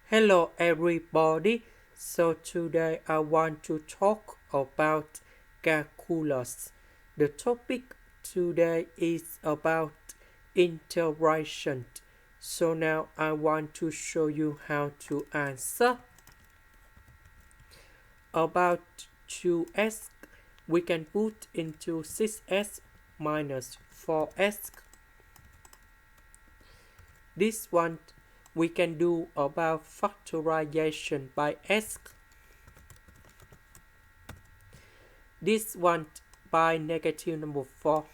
Hello everybody. So today I want to talk about calculus. The topic today is about integration. So now I want to show you how to answer. About 2x we can put into 6x minus 4x. This one we can do about factorization by x. This one by negative number 4.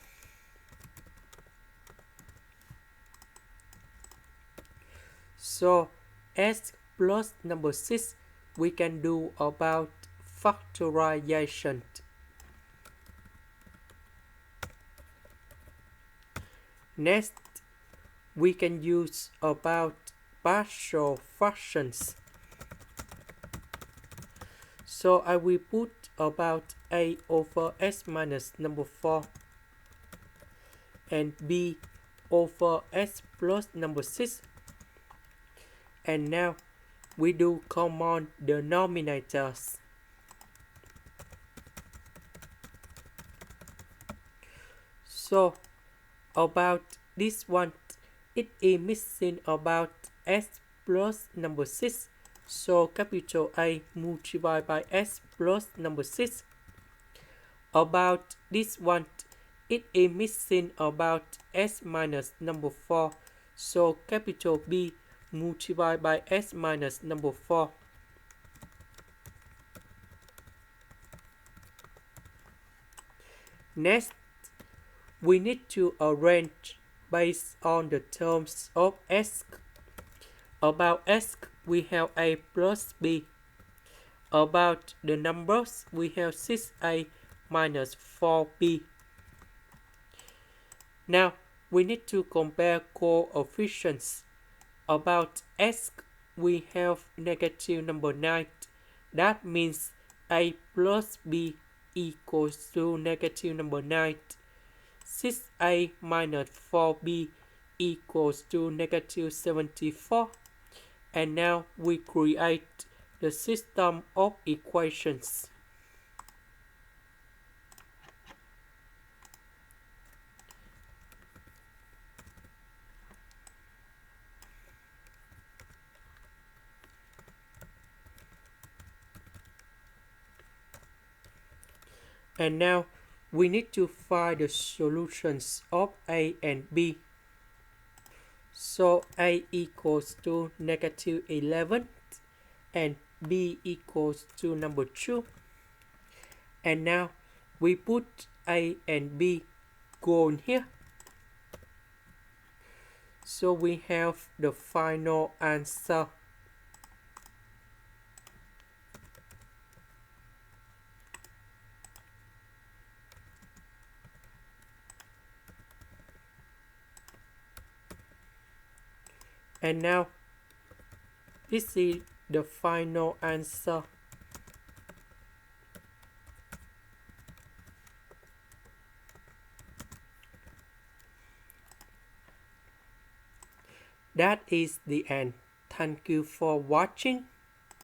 So x plus number 6 we can do about factorization. Next we can use about partial fractions. So I will put about a over s minus number 4 and b over s plus number 6. And now we do common denominators. So about this one, it is missing about s plus number 6. So capital A multiplied by s plus number 6. About this one, it is missing about s minus number 4. So capital B multiplied by s minus number 4. Next, we need to arrange based on the terms of s. About s, we have a plus b. About the numbers, we have 6a minus 4b. Now, we need to compare coefficients. About s, we have negative number 9. That means a plus b equals to negative number 9. 6a minus 4b equals to negative 74. And now we create the system of equations. And now we need to find the solutions of a and b. So a equals to negative 11 and b equals to number 2. And now we put a and b going here. So we have the final answer. And now this is the final answer. That is the end. Thank you for watching.